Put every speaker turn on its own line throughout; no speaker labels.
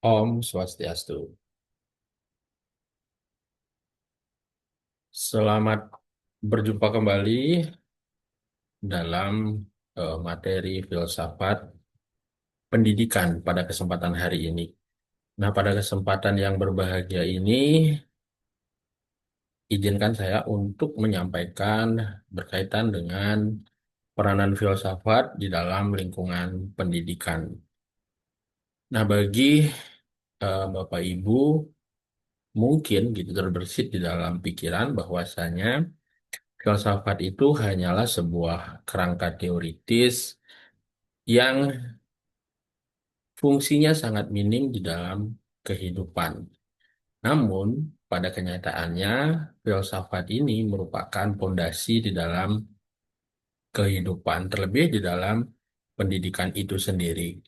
Om Swastiastu. Selamat berjumpa kembali dalam materi filsafat pendidikan pada kesempatan hari ini. Nah, pada kesempatan yang berbahagia ini, izinkan saya untuk menyampaikan berkaitan dengan peranan filsafat di dalam lingkungan pendidikan. Nah, bagi Bapak Ibu, mungkin gitu terbersit di dalam pikiran bahwasanya filsafat itu hanyalah sebuah kerangka teoritis yang fungsinya sangat minim di dalam kehidupan. Namun, pada kenyataannya, filsafat ini merupakan fondasi di dalam kehidupan, terlebih di dalam pendidikan itu sendiri.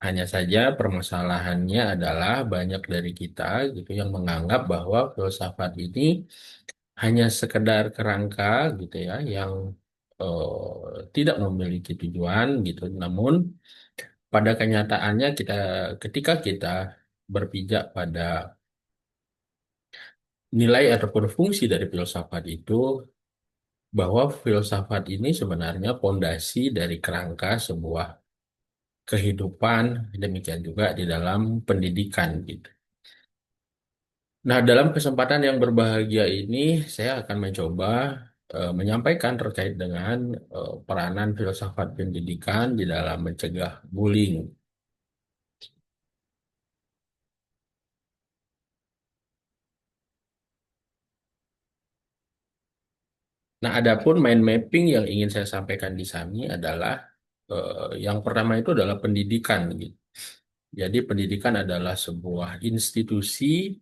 Hanya saja permasalahannya adalah banyak dari kita gitu yang menganggap bahwa filsafat ini hanya sekedar kerangka gitu ya yang tidak memiliki tujuan gitu. Namun pada kenyataannya ketika kita berpijak pada nilai ataupun fungsi dari filsafat itu bahwa filsafat ini sebenarnya fondasi dari kerangka sebuah kehidupan demikian juga di dalam pendidikan gitu. Nah, dalam kesempatan yang berbahagia ini saya akan mencoba menyampaikan terkait dengan peranan filsafat pendidikan di dalam mencegah bullying. Nah, adapun mind mapping yang ingin saya sampaikan di sini adalah yang pertama itu adalah pendidikan gitu. Jadi pendidikan adalah sebuah institusi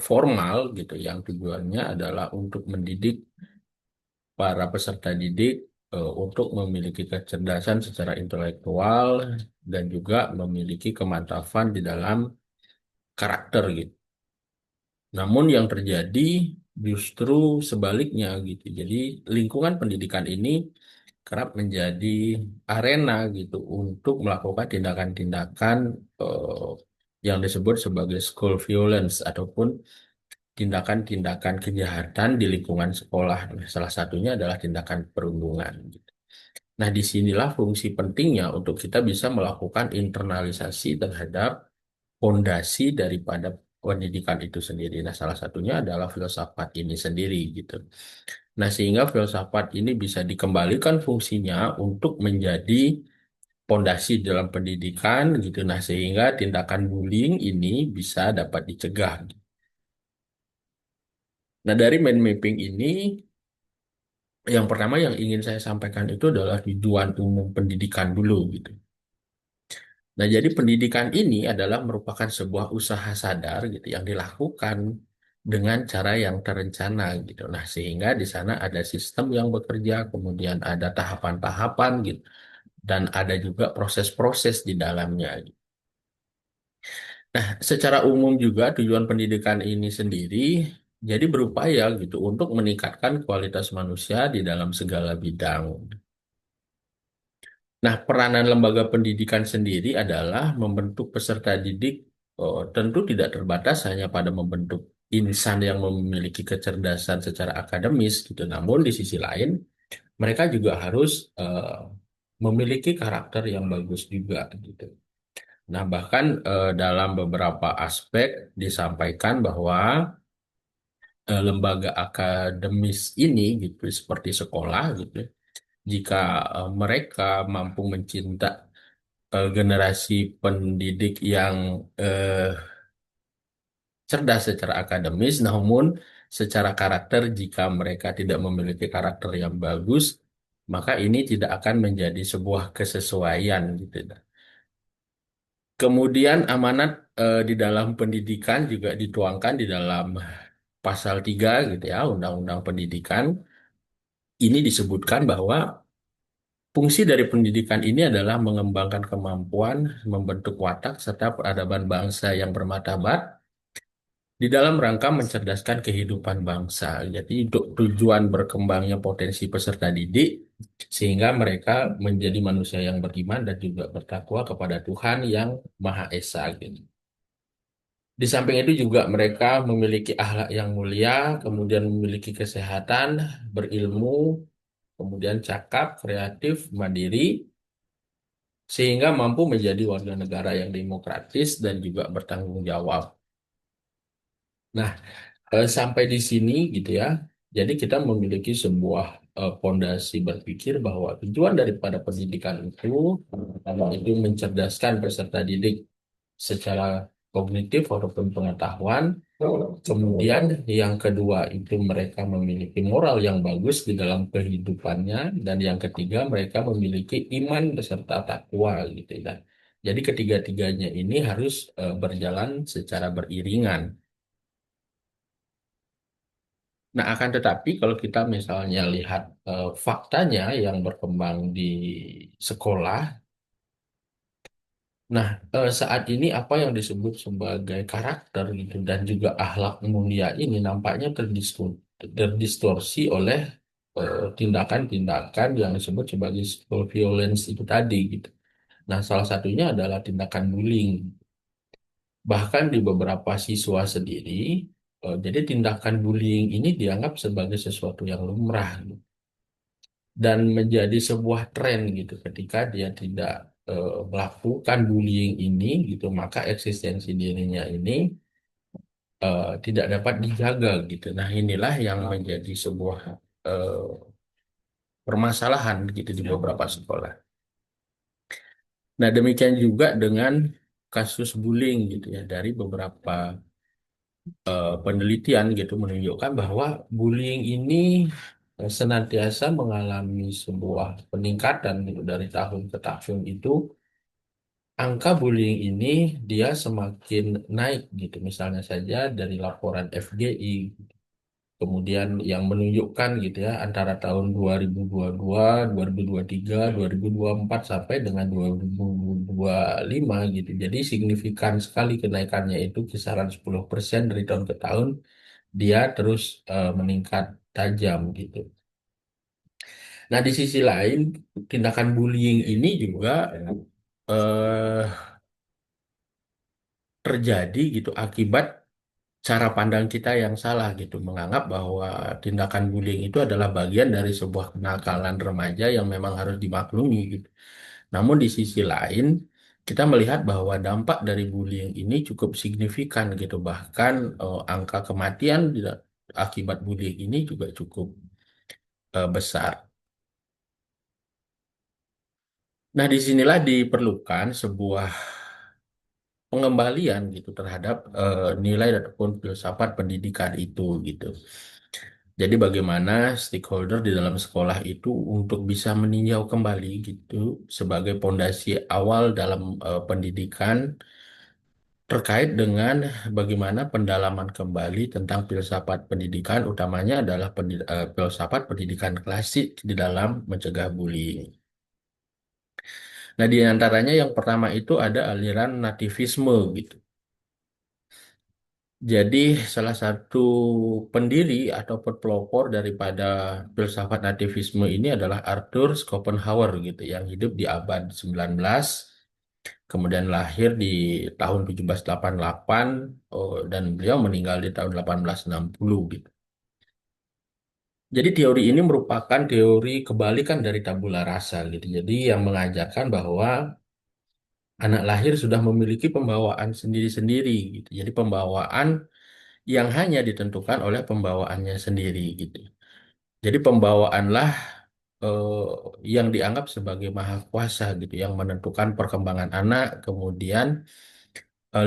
formal gitu yang tujuannya adalah untuk mendidik para peserta didik untuk memiliki kecerdasan secara intelektual dan juga memiliki kemantapan di dalam karakter gitu. Namun yang terjadi justru sebaliknya gitu. Jadi lingkungan pendidikan ini kerap menjadi arena gitu untuk melakukan tindakan-tindakan eh, yang disebut sebagai school violence ataupun tindakan-tindakan kejahatan di lingkungan sekolah. Nah, salah satunya adalah tindakan perundungan gitu. Nah, disinilah fungsi pentingnya untuk kita bisa melakukan internalisasi terhadap fondasi daripada pendidikan itu sendiri. Nah, salah satunya adalah filsafat ini sendiri gitu. Nah, sehingga filsafat ini bisa dikembalikan fungsinya untuk menjadi pondasi dalam pendidikan gitu. Nah, sehingga tindakan bullying ini bisa dapat dicegah. Nah, dari mind mapping ini, yang pertama yang ingin saya sampaikan itu adalah tujuan umum pendidikan dulu gitu. Nah, jadi pendidikan ini adalah merupakan sebuah usaha sadar gitu yang dilakukan dengan cara yang terencana gitu. Nah, sehingga di sana ada sistem yang bekerja, kemudian ada tahapan-tahapan gitu, dan ada juga proses-proses di dalamnya, gitu. Nah, secara umum juga tujuan pendidikan ini sendiri jadi berupaya gitu untuk meningkatkan kualitas manusia di dalam segala bidang. Nah, peranan lembaga pendidikan sendiri adalah membentuk peserta didik, tentu tidak terbatas hanya pada membentuk insan yang memiliki kecerdasan secara akademis gitu. Namun di sisi lain, mereka juga harus memiliki karakter yang bagus juga gitu. Nah, bahkan dalam beberapa aspek disampaikan bahwa lembaga akademis ini gitu seperti sekolah gitu, jika mereka mampu mencinta generasi pendidik yang eh, cerdas secara akademis, namun secara karakter jika mereka tidak memiliki karakter yang bagus, maka ini tidak akan menjadi sebuah kesesuaian gitu. Kemudian amanat di dalam pendidikan juga dituangkan di dalam pasal 3 gitu ya, Undang-Undang Pendidikan. Ini disebutkan bahwa fungsi dari pendidikan ini adalah mengembangkan kemampuan, membentuk watak, serta peradaban bangsa yang bermartabat di dalam rangka mencerdaskan kehidupan bangsa. Jadi untuk tujuan berkembangnya potensi peserta didik, sehingga mereka menjadi manusia yang beriman dan juga bertakwa kepada Tuhan yang Maha Esa gitu. Di samping itu juga mereka memiliki akhlak yang mulia, kemudian memiliki kesehatan, berilmu, kemudian cakap, kreatif, mandiri, sehingga mampu menjadi warga negara yang demokratis dan juga bertanggung jawab. Nah, sampai di sini gitu ya. Jadi kita memiliki sebuah pondasi berpikir bahwa tujuan daripada pendidikan itu pertama itu mencerdaskan peserta didik secara kognitif ataupun pengetahuan. Kemudian yang kedua itu mereka memiliki moral yang bagus di dalam kehidupannya dan yang ketiga mereka memiliki iman beserta takwa gitu ya. Jadi ketiga-tiganya ini harus berjalan secara beriringan. Nah, akan tetapi kalau kita misalnya lihat faktanya yang berkembang di sekolah, nah saat ini apa yang disebut sebagai karakter gitu dan juga akhlak mulia ini nampaknya terdistorsi oleh tindakan-tindakan yang disebut sebagai school violence itu tadi gitu. Nah, salah satunya adalah tindakan bullying. Bahkan di beberapa siswa sendiri, jadi tindakan bullying ini dianggap sebagai sesuatu yang lumrah gitu dan menjadi sebuah tren gitu ketika dia tidak melakukan bullying ini gitu maka eksistensi dirinya ini tidak dapat dijaga gitu. Nah, inilah yang menjadi sebuah eh, permasalahan gitu di beberapa sekolah. Nah, demikian juga dengan kasus bullying gitu ya dari beberapa penelitian gitu menunjukkan bahwa bullying ini senantiasa mengalami sebuah peningkatan gitu dari tahun ke tahun itu angka bullying ini dia semakin naik gitu. Misalnya saja dari laporan FGI, kemudian yang menunjukkan gitu ya antara tahun 2022, 2023, 2024 sampai dengan 2025 gitu. Jadi signifikan sekali kenaikannya itu kisaran 10% dari tahun ke tahun dia terus meningkat tajam gitu. Nah, di sisi lain tindakan bullying ini juga eh, terjadi gitu akibat cara pandang kita yang salah gitu, menganggap bahwa tindakan bullying itu adalah bagian dari sebuah kenakalan remaja yang memang harus dimaklumi gitu. Namun di sisi lain, kita melihat bahwa dampak dari bullying ini cukup signifikan gitu, bahkan angka kematian akibat bullying ini juga cukup besar. Nah, disinilah diperlukan sebuah pengembalian gitu terhadap nilai ataupun filsafat pendidikan itu gitu. Jadi bagaimana stakeholder di dalam sekolah itu untuk bisa meninjau kembali gitu sebagai pondasi awal dalam pendidikan terkait dengan bagaimana pendalaman kembali tentang filsafat pendidikan utamanya adalah filsafat pendidikan klasik di dalam mencegah bullying. Nah, di antaranya yang pertama itu ada aliran nativisme gitu. Jadi salah satu pendiri ataupun pelopor daripada filsafat nativisme ini adalah Arthur Schopenhauer gitu yang hidup di abad 19, kemudian lahir di tahun 1788 dan beliau meninggal di tahun 1860 gitu. Jadi teori ini merupakan teori kebalikan dari tabula rasa gitu. Jadi yang mengajarkan bahwa anak lahir sudah memiliki pembawaan sendiri-sendiri gitu. Jadi pembawaan yang hanya ditentukan oleh pembawaannya sendiri gitu. Jadi pembawaanlah eh, yang dianggap sebagai maha kuasa gitu, yang menentukan perkembangan anak, kemudian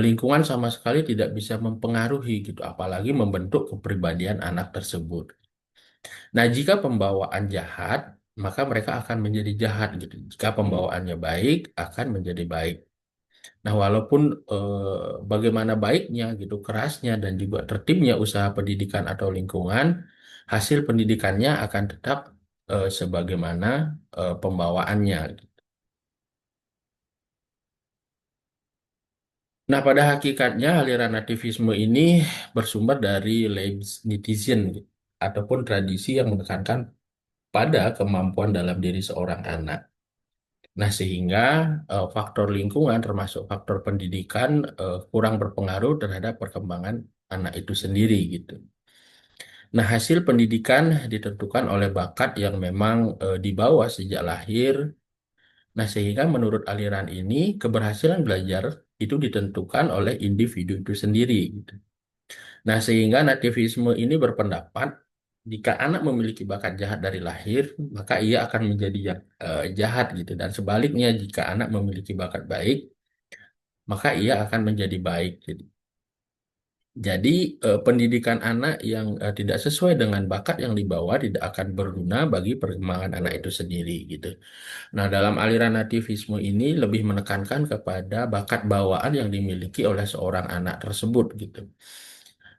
lingkungan sama sekali tidak bisa mempengaruhi gitu, apalagi membentuk kepribadian anak tersebut. Nah, jika pembawaan jahat, maka mereka akan menjadi jahat gitu. Jika pembawaannya baik, akan menjadi baik. Nah, walaupun bagaimana baiknya gitu, kerasnya dan juga tertibnya usaha pendidikan atau lingkungan, hasil pendidikannya akan tetap sebagaimana pembawaannya. Nah, pada hakikatnya aliran nativisme ini bersumber dari Leibnizian gitu, ataupun tradisi yang menekankan pada kemampuan dalam diri seorang anak. Nah, sehingga faktor lingkungan termasuk faktor pendidikan kurang berpengaruh terhadap perkembangan anak itu sendiri gitu. Nah, hasil pendidikan ditentukan oleh bakat yang memang dibawa sejak lahir. Nah, sehingga menurut aliran ini, keberhasilan belajar itu ditentukan oleh individu itu sendiri gitu. Nah, sehingga nativisme ini berpendapat jika anak memiliki bakat jahat dari lahir, maka ia akan menjadi jahat gitu. Dan sebaliknya, jika anak memiliki bakat baik, maka ia akan menjadi baik gitu. Jadi, pendidikan anak yang tidak sesuai dengan bakat yang dibawa tidak akan berguna bagi perkembangan anak itu sendiri gitu. Nah, dalam aliran nativisme ini lebih menekankan kepada bakat bawaan yang dimiliki oleh seorang anak tersebut gitu.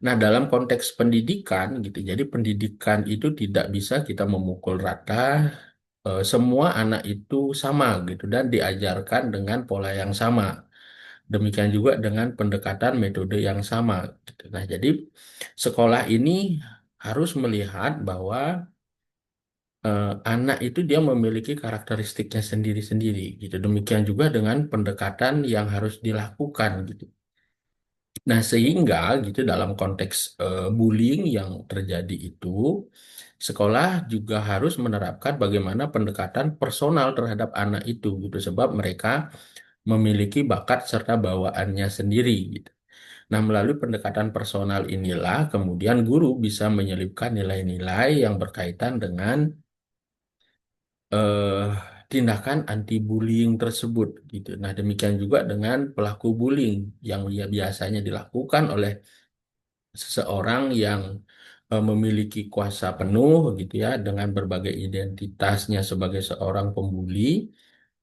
Nah, dalam konteks pendidikan gitu, jadi pendidikan itu tidak bisa kita memukul rata, semua anak itu sama gitu dan diajarkan dengan pola yang sama. Demikian juga dengan pendekatan metode yang sama gitu. Nah, jadi sekolah ini harus melihat bahwa anak itu dia memiliki karakteristiknya sendiri-sendiri gitu. Demikian juga dengan pendekatan yang harus dilakukan gitu. Nah, sehingga gitu dalam konteks bullying yang terjadi itu, sekolah juga harus menerapkan bagaimana pendekatan personal terhadap anak itu gitu, sebab mereka memiliki bakat serta bawaannya sendiri gitu. Nah, melalui pendekatan personal inilah kemudian guru bisa menyelipkan nilai-nilai yang berkaitan dengan eh, tindakan anti bullying tersebut gitu. Nah, demikian juga dengan pelaku bullying yang ya biasanya dilakukan oleh seseorang yang memiliki kuasa penuh gitu ya dengan berbagai identitasnya sebagai seorang pembuli,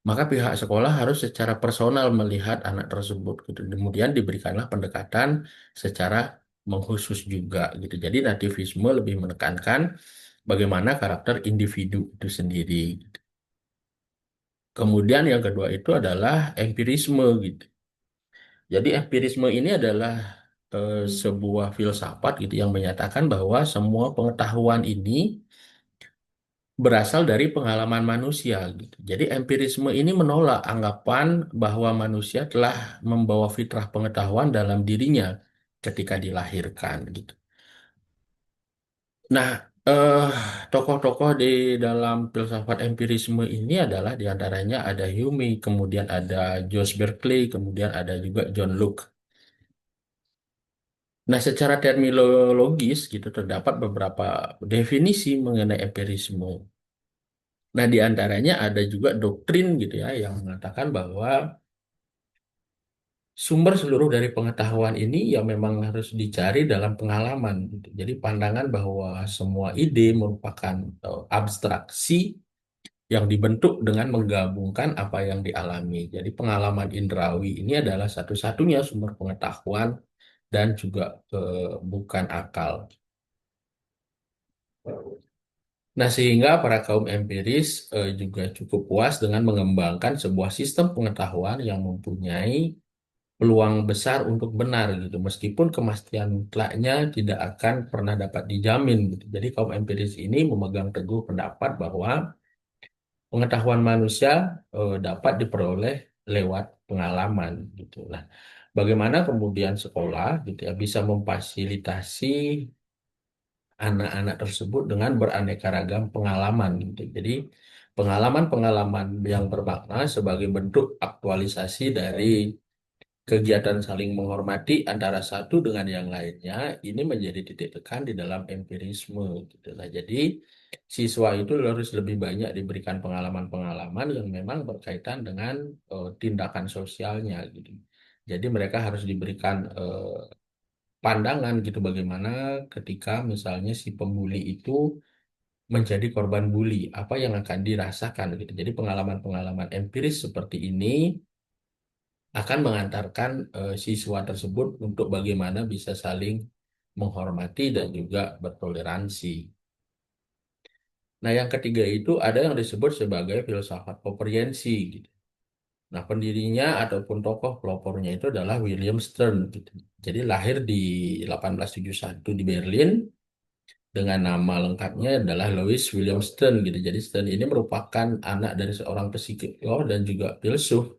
maka pihak sekolah harus secara personal melihat anak tersebut gitu. Kemudian diberikanlah pendekatan secara mengkhusus juga gitu. Jadi nativisme lebih menekankan bagaimana karakter individu itu sendiri. Kemudian yang kedua itu adalah empirisme gitu. Jadi empirisme ini adalah sebuah filsafat gitu yang menyatakan bahwa semua pengetahuan ini berasal dari pengalaman manusia gitu. Jadi empirisme ini menolak anggapan bahwa manusia telah membawa fitrah pengetahuan dalam dirinya ketika dilahirkan gitu. Nah, eh, tokoh-tokoh di dalam filsafat empirisme ini adalah diantaranya ada Hume, kemudian ada George Berkeley, kemudian ada juga John Locke. Nah, secara terminologis gitu terdapat beberapa definisi mengenai empirisme. Nah, di antaranya ada juga doktrin gitu ya yang mengatakan bahwa sumber seluruh dari pengetahuan ini ya memang harus dicari dalam pengalaman gitu. Jadi pandangan bahwa semua ide merupakan abstraksi yang dibentuk dengan menggabungkan apa yang dialami. Jadi pengalaman indrawi ini adalah satu-satunya sumber pengetahuan dan juga bukan akal. Nah, sehingga para kaum empiris juga cukup puas dengan mengembangkan sebuah sistem pengetahuan yang mempunyai peluang besar untuk benar gitu, meskipun kemastian mutlaknya tidak akan pernah dapat dijamin gitu. Jadi kaum empiris ini memegang teguh pendapat bahwa pengetahuan manusia dapat diperoleh lewat pengalaman gitu. Nah, bagaimana kemudian sekolah gitu ya bisa memfasilitasi anak-anak tersebut dengan beraneka ragam pengalaman gitu. Jadi pengalaman-pengalaman yang bermakna sebagai bentuk aktualisasi dari kegiatan saling menghormati antara satu dengan yang lainnya ini menjadi titik tekan di dalam empirisme gitu. Nah, jadi siswa itu harus lebih banyak diberikan pengalaman-pengalaman yang memang berkaitan dengan tindakan sosialnya gitu. Jadi mereka harus diberikan pandangan gitu bagaimana ketika misalnya si pembuli itu menjadi korban bully, apa yang akan dirasakan gitu. Jadi pengalaman-pengalaman empiris seperti ini akan mengantarkan siswa tersebut untuk bagaimana bisa saling menghormati dan juga bertoleransi. Nah, yang ketiga itu ada yang disebut sebagai filsafat komprehensi gitu. Nah, pendirinya ataupun tokoh pelopornya itu adalah William Stern gitu. Jadi lahir di 1871 di Berlin. dengan nama lengkapnya adalah Louis William Stern gitu. Jadi Stern ini merupakan anak dari seorang psikolog dan juga filsuf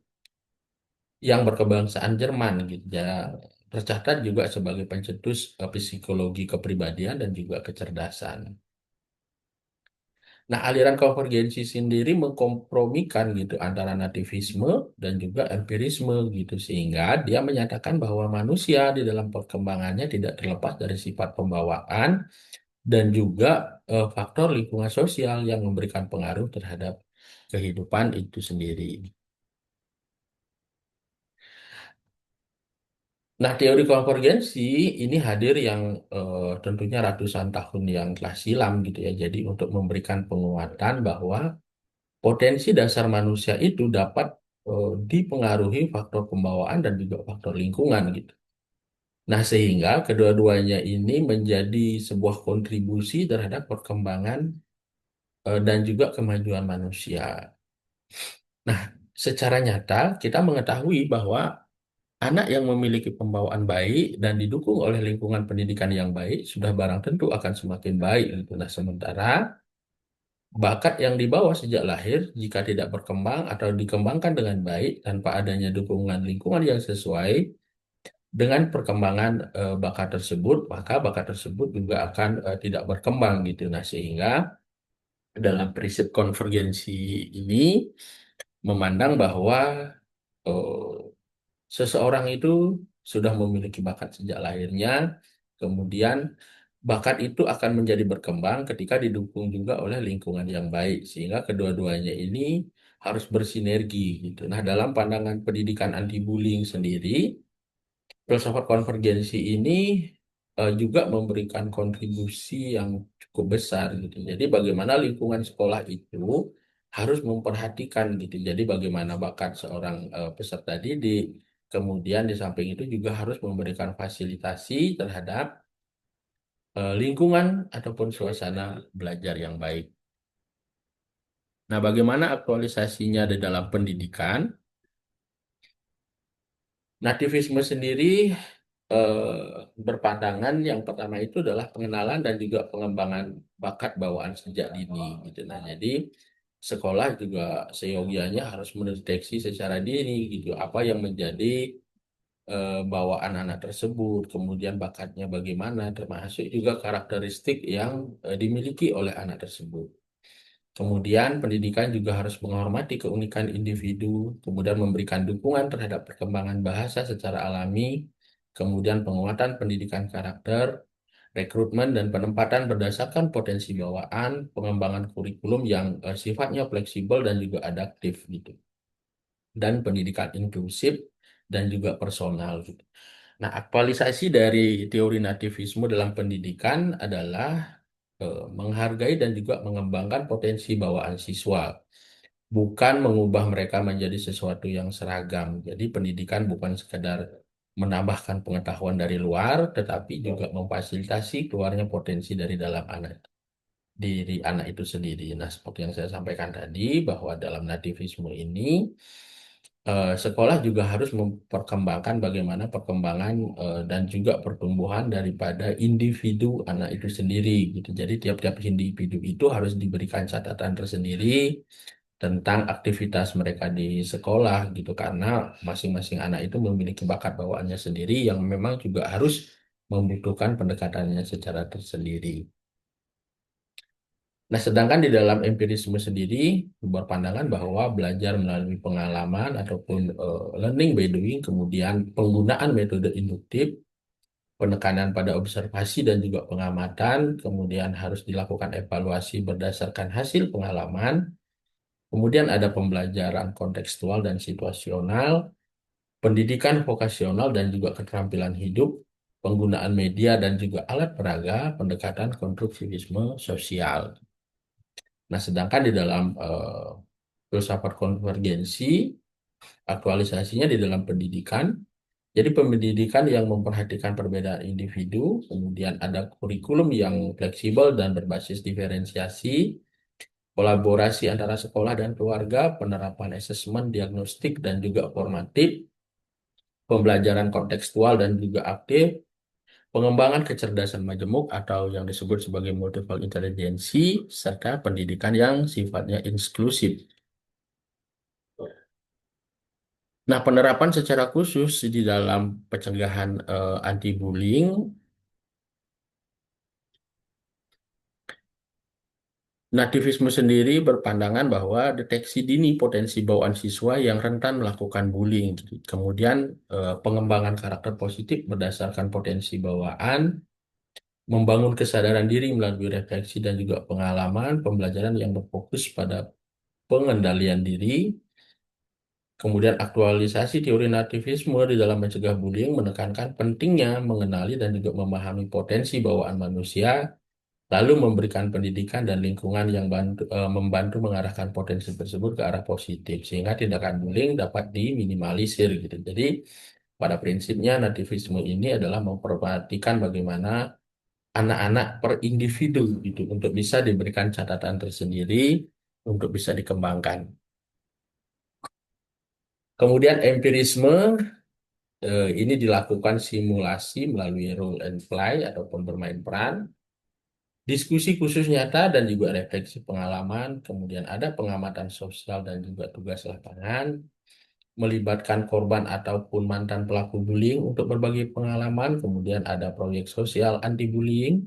yang berkebangsaan Jerman gitu. Ya, tercatat juga sebagai pencetus psikologi kepribadian dan juga kecerdasan. Nah, aliran konvergensi sendiri mengkompromikan gitu antara nativisme dan juga empirisme gitu sehingga dia menyatakan bahwa manusia di dalam perkembangannya tidak terlepas dari sifat pembawaan dan juga faktor lingkungan sosial yang memberikan pengaruh terhadap kehidupan itu sendiri. Nah, teori konvergensi ini hadir yang tentunya ratusan tahun yang telah silam gitu ya. Jadi untuk memberikan penguatan bahwa potensi dasar manusia itu dapat dipengaruhi faktor pembawaan dan juga faktor lingkungan gitu. Nah, sehingga kedua-duanya ini menjadi sebuah kontribusi terhadap perkembangan dan juga kemajuan manusia. Nah, secara nyata kita mengetahui bahwa anak yang memiliki pembawaan baik dan didukung oleh lingkungan pendidikan yang baik sudah barang tentu akan semakin baik gitu. Nah, sementara bakat yang dibawa sejak lahir jika tidak berkembang atau dikembangkan dengan baik tanpa adanya dukungan lingkungan yang sesuai dengan perkembangan bakat tersebut, maka bakat tersebut juga akan tidak berkembang gitu. Nah, sehingga dalam prinsip konvergensi ini memandang bahwa eh, seseorang itu sudah memiliki bakat sejak lahirnya, kemudian bakat itu akan menjadi berkembang ketika didukung juga oleh lingkungan yang baik, sehingga kedua-duanya ini harus bersinergi gitu. Nah, dalam pandangan pendidikan anti bullying sendiri, filsafat konvergensi ini juga memberikan kontribusi yang cukup besar gitu. Jadi bagaimana lingkungan sekolah itu harus memperhatikan gitu. Jadi bagaimana bakat seorang peserta didik, kemudian di samping itu juga harus memberikan fasilitasi terhadap lingkungan ataupun suasana belajar yang baik. Nah, bagaimana aktualisasinya di dalam pendidikan? Nativisme sendiri berpandangan yang pertama itu adalah pengenalan dan juga pengembangan bakat bawaan sejak dini gitu. Nah, jadi sekolah juga seyogianya harus mendeteksi secara dini gitu apa yang menjadi bawaan anak tersebut, kemudian bakatnya bagaimana, termasuk juga karakteristik yang dimiliki oleh anak tersebut. Kemudian pendidikan juga harus menghormati keunikan individu, kemudian memberikan dukungan terhadap perkembangan bahasa secara alami, kemudian penguatan pendidikan karakter, rekrutmen dan penempatan berdasarkan potensi bawaan, pengembangan kurikulum yang sifatnya fleksibel dan juga adaptif gitu, dan pendidikan inklusif dan juga personal gitu. Nah, aktualisasi dari teori nativisme dalam pendidikan adalah menghargai dan juga mengembangkan potensi bawaan siswa, bukan mengubah mereka menjadi sesuatu yang seragam. Jadi pendidikan bukan sekedar menambahkan pengetahuan dari luar, tetapi juga memfasilitasi keluarnya potensi dari dalam anak diri anak itu sendiri. Nah, seperti yang saya sampaikan tadi, bahwa dalam nativisme ini sekolah juga harus memperkembangkan bagaimana perkembangan dan juga pertumbuhan daripada individu anak itu sendiri gitu. Jadi tiap-tiap individu itu harus diberikan catatan tersendiri tentang aktivitas mereka di sekolah gitu karena masing-masing anak itu memiliki bakat bawaannya sendiri yang memang juga harus membutuhkan pendekatannya secara tersendiri. Nah, sedangkan di dalam empirisme sendiri berpandangan bahwa belajar melalui pengalaman ataupun learning by doing, kemudian penggunaan metode induktif, penekanan pada observasi dan juga pengamatan, kemudian harus dilakukan evaluasi berdasarkan hasil pengalaman, kemudian ada pembelajaran kontekstual dan situasional, pendidikan vokasional dan juga keterampilan hidup, penggunaan media dan juga alat peraga, pendekatan konstruktivisme sosial. Nah, sedangkan di dalam filsafat konvergensi, aktualisasinya di dalam pendidikan, jadi pendidikan yang memperhatikan perbedaan individu, kemudian ada kurikulum yang fleksibel dan berbasis diferensiasi, kolaborasi antara sekolah dan keluarga, penerapan asesmen, diagnostik, dan juga formatif, pembelajaran kontekstual dan juga aktif, pengembangan kecerdasan majemuk atau yang disebut sebagai multiple intelligency, serta pendidikan yang sifatnya inklusif. Nah, penerapan secara khusus di dalam pencegahan anti-bullying. Nativisme sendiri berpandangan bahwa deteksi dini potensi bawaan siswa yang rentan melakukan bullying. Kemudian pengembangan karakter positif berdasarkan potensi bawaan, membangun kesadaran diri melalui refleksi dan juga pengalaman, pembelajaran yang berfokus pada pengendalian diri, kemudian aktualisasi teori nativisme di dalam mencegah bullying menekankan pentingnya mengenali dan juga memahami potensi bawaan manusia, lalu memberikan pendidikan dan lingkungan yang membantu mengarahkan potensi tersebut ke arah positif, sehingga tindakan bullying dapat diminimalisir gitu. Jadi pada prinsipnya nativisme ini adalah memperhatikan bagaimana anak-anak per individu gitu untuk bisa diberikan catatan tersendiri untuk bisa dikembangkan. Kemudian empirisme ini dilakukan simulasi melalui role and play ataupun bermain peran. Diskusi khusus nyata dan juga refleksi pengalaman, kemudian ada pengamatan sosial dan juga tugas lapangan, melibatkan korban ataupun mantan pelaku bullying untuk berbagi pengalaman, kemudian ada proyek sosial anti-bullying,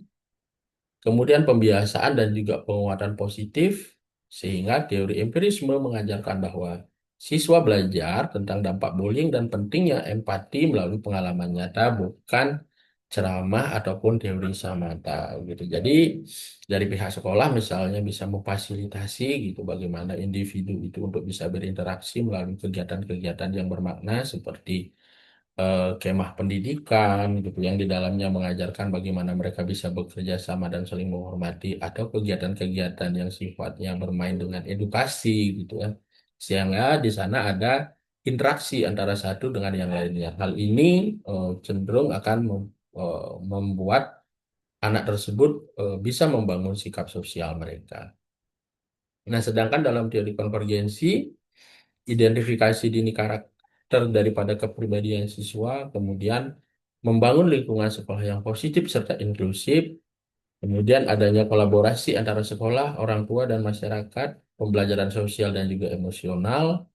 kemudian pembiasaan dan juga penguatan positif, sehingga teori empirisme mengajarkan bahwa siswa belajar tentang dampak bullying dan pentingnya empati melalui pengalaman nyata, bukan ceramah ataupun teori semata gitu. Jadi dari pihak sekolah misalnya bisa memfasilitasi gitu bagaimana individu itu untuk bisa berinteraksi melalui kegiatan-kegiatan yang bermakna seperti kemah pendidikan gitu yang di dalamnya mengajarkan bagaimana mereka bisa bekerja sama dan saling menghormati atau kegiatan-kegiatan yang sifatnya bermain dengan edukasi gitu kan. Sehingga di sana ada interaksi antara satu dengan yang lainnya. Hal ini cenderung akan membuat anak tersebut bisa membangun sikap sosial mereka. Nah, sedangkan dalam teori konvergensi, identifikasi dini karakter daripada kepribadian siswa, kemudian membangun lingkungan sekolah yang positif serta inklusif, kemudian adanya kolaborasi antara sekolah, orang tua, dan masyarakat, pembelajaran sosial dan juga emosional,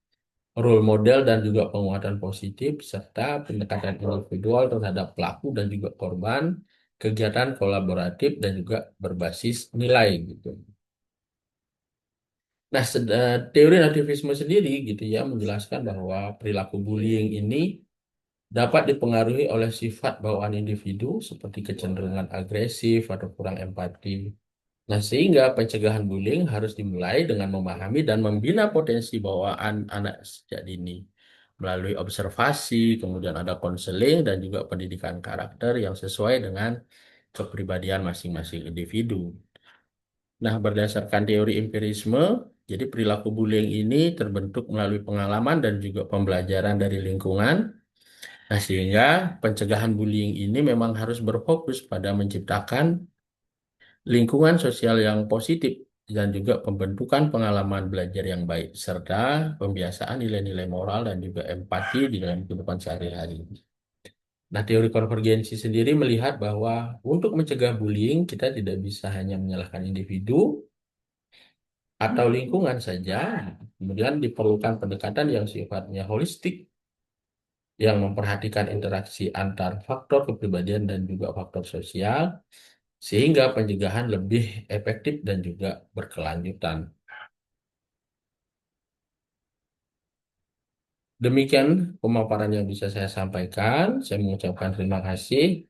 role model dan juga penguatan positif, serta pendekatan individual terhadap pelaku dan juga korban, kegiatan kolaboratif dan juga berbasis nilai gitu. Nah, teori nativisme sendiri gitu ya menjelaskan bahwa perilaku bullying ini dapat dipengaruhi oleh sifat bawaan individu seperti kecenderungan agresif atau kurang empati. Nah, sehingga pencegahan bullying harus dimulai dengan memahami dan membina potensi bawaan anak sejak dini melalui observasi, kemudian ada konseling dan juga pendidikan karakter yang sesuai dengan kepribadian masing-masing individu. Nah, berdasarkan teori empirisme, jadi perilaku bullying ini terbentuk melalui pengalaman dan juga pembelajaran dari lingkungan. Nah, sehingga pencegahan bullying ini memang harus berfokus pada menciptakan lingkungan sosial yang positif dan juga pembentukan pengalaman belajar yang baik, serta pembiasaan nilai-nilai moral dan juga empati di dalam kehidupan sehari-hari. Nah, teori konvergensi sendiri melihat bahwa untuk mencegah bullying, kita tidak bisa hanya menyalahkan individu, atau lingkungan saja, kemudian diperlukan pendekatan yang sifatnya holistik, yang memperhatikan interaksi antar faktor kepribadian dan juga faktor sosial, sehingga pencegahan lebih efektif dan juga berkelanjutan. Demikian pemaparan yang bisa saya sampaikan. Saya mengucapkan terima kasih,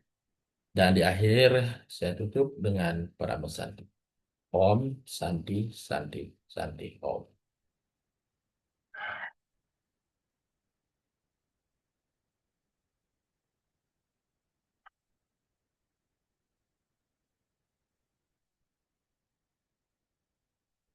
dan di akhir saya tutup dengan pesan. Om Santi Santi Santi Om.